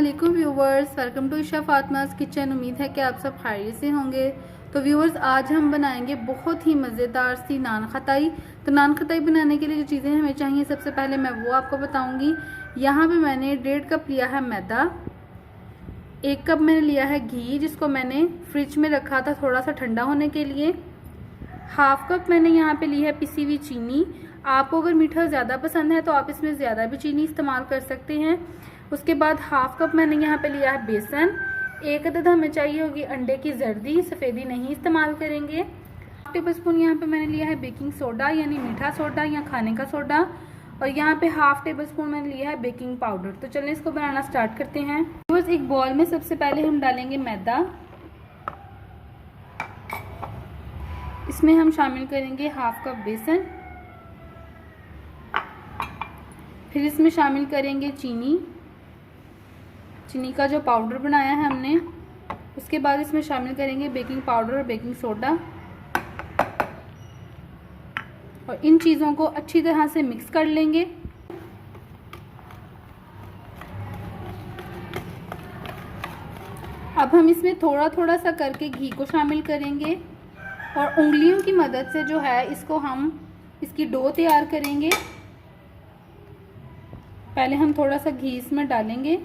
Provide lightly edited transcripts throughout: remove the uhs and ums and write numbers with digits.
अस्सलामुअलैकुम viewers, welcome to Isha Fatima's kitchen. उम्मीद है कि आप सब खैरियत से होंगे। तो व्यूवर्स, आज हम बनाएंगे बहुत ही मज़ेदार सी नान खताई। तो नान खताई बनाने के लिए जो चीज़ें हमें चाहिए, सबसे पहले मैं वो आपको बताऊंगी। यहाँ पे मैंने 1.5 कप लिया है मैदा, 1 कप मैंने लिया है घी जिसको मैंने फ्रिज में रखा था थोड़ा सा ठंडा होने के लिए। 1/2 कप मैंने यहाँ पे ली है पिसी हुई चीनी। आपको अगर मीठा ज़्यादा पसंद है तो आप इसमें ज़्यादा भी चीनी इस्तेमाल कर सकते हैं। उसके बाद 1/2 कप मैंने यहाँ पे लिया है बेसन। 1 अदद हमें चाहिए होगी अंडे की जर्दी, सफ़ेदी नहीं इस्तेमाल करेंगे। 1 टेबल स्पून यहाँ पे मैंने लिया है बेकिंग सोडा यानी मीठा सोडा या खाने का सोडा। और यहाँ पे 1/2 टेबल स्पून मैंने लिया है बेकिंग पाउडर। तो चलिए इसको बनाना स्टार्ट करते हैं। बस एक बॉल में सबसे पहले हम डालेंगे मैदा। इसमें हम शामिल करेंगे 1/2 कप बेसन। फिर इसमें शामिल करेंगे चीनी का जो पाउडर बनाया है हमने। उसके बाद इसमें शामिल करेंगे बेकिंग पाउडर और बेकिंग सोडा। और इन चीज़ों को अच्छी तरह से मिक्स कर लेंगे। अब हम इसमें थोड़ा थोड़ा सा करके घी को शामिल करेंगे और उंगलियों की मदद से जो है इसकी डो तैयार करेंगे। पहले हम थोड़ा सा घी इसमें डालेंगे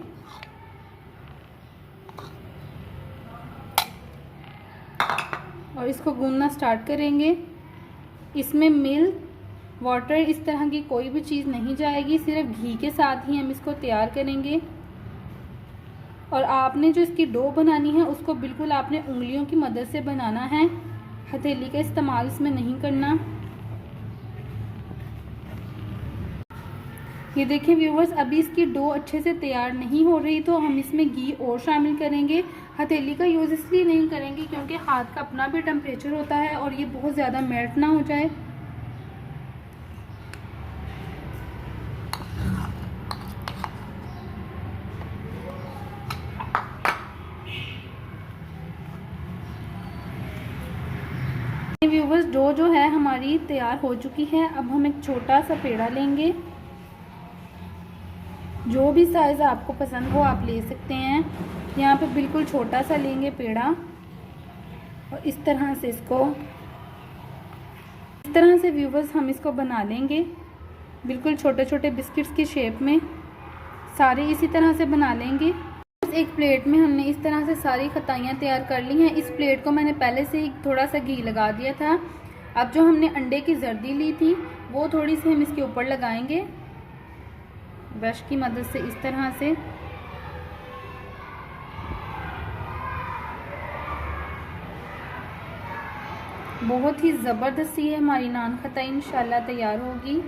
और इसको गूंदना स्टार्ट करेंगे। इसमें मिल्क, वाटर, इस तरह की कोई भी चीज़ नहीं जाएगी, सिर्फ घी के साथ ही हम इसको तैयार करेंगे। और आपने जो इसकी डो बनानी है उसको बिल्कुल आपने उंगलियों की मदद से बनाना है, हथेली का इस्तेमाल इसमें नहीं करना। ये देखें व्यूवर्स, अभी इसकी डो अच्छे से तैयार नहीं हो रही, तो हम इसमें घी और शामिल करेंगे। हथेली का यूज़ इसलिए नहीं करेंगे क्योंकि हाथ का अपना भी टेम्परेचर होता है और ये बहुत ज़्यादा मेल्ट ना हो जाए। व्यूवर्स, डो जो है हमारी तैयार हो चुकी है। अब हम एक छोटा सा पेड़ा लेंगे, जो भी साइज़ आपको पसंद हो आप ले सकते हैं। यहाँ पे बिल्कुल छोटा सा लेंगे पेड़ा और इस तरह से व्यूवर्स हम इसको बना लेंगे, बिल्कुल छोटे छोटे बिस्किट्स की शेप में सारे इसी तरह से बना लेंगे। एक प्लेट में हमने इस तरह से सारी खताइयाँ तैयार कर ली हैं। इस प्लेट को मैंने पहले से ही थोड़ा सा घी लगा दिया था। अब जो हमने अंडे की जर्दी ली थी वो थोड़ी सी हम इसके ऊपर लगाएंगे ब्रश की मदद से, इस तरह से। बहुत ही ज़बरदस्त सी है हमारी नान खताई इंशाल्लाह तैयार होगी।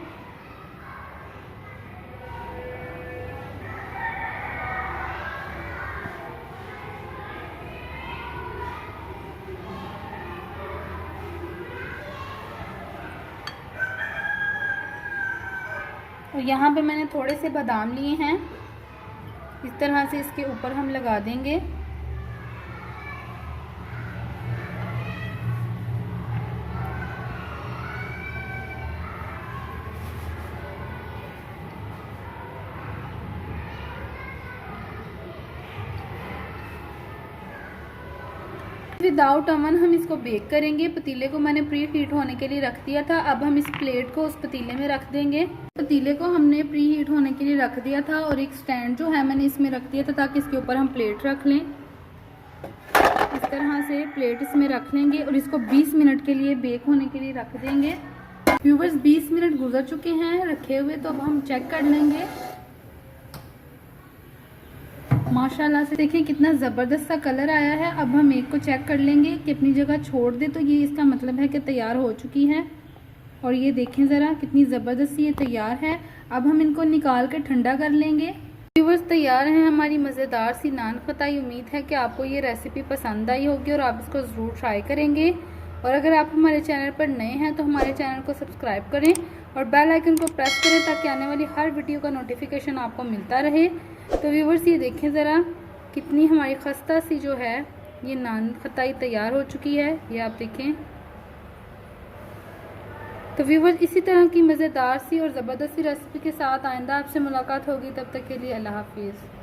और यहाँ पे मैंने थोड़े से बादाम लिए हैं, इस तरह से इसके ऊपर हम लगा देंगे। विदाउट ओवन हम इसको बेक करेंगे। पतीले को मैंने प्री हीट होने के लिए रख दिया था। अब हम इस प्लेट को उस पतीले में रख देंगे। पतीले को हमने प्री हीट होने के लिए रख दिया था और एक स्टैंड जो है मैंने इसमें रख दिया था ताकि इसके ऊपर हम प्लेट रख लें। इस तरह से प्लेट इसमें रख लेंगे और इसको 20 मिनट के लिए बेक होने के लिए रख देंगे। व्यूवर्स, 20 मिनट गुजर चुके हैं रखे हुए, तो अब हम चेक कर लेंगे। माशाल्लाह से देखिए कितना ज़बरदस्त सा कलर आया है। अब हम एक को चेक कर लेंगे कि अपनी जगह छोड़ दे, तो ये इसका मतलब है कि तैयार हो चुकी है। और ये देखें ज़रा कितनी ज़बरदस्त ये तैयार है। अब हम इनको निकाल कर ठंडा कर लेंगे। व्यूवर्स, तैयार है हमारी मज़ेदार सी नान खताई। उम्मीद है कि आपको ये रेसिपी पसंद आई होगी और आप इसको ज़रूर ट्राई करेंगे। और अगर आप हमारे चैनल पर नए हैं तो हमारे चैनल को सब्सक्राइब करें और बेल आइकन को प्रेस करें ताकि आने वाली हर वीडियो का नोटिफिकेशन आपको मिलता रहे। तो व्यूवर्स, ये देखें ज़रा कितनी हमारी खस्ता सी जो है ये नान खताई तैयार हो चुकी है, ये आप देखें। तो व्यूवर्स, इसी तरह की मज़ेदार सी और ज़बरदस्त सी रेसिपी के साथ आइंदा आपसे मुलाकात होगी। तब तक के लिए अल्लाह हाफिज़।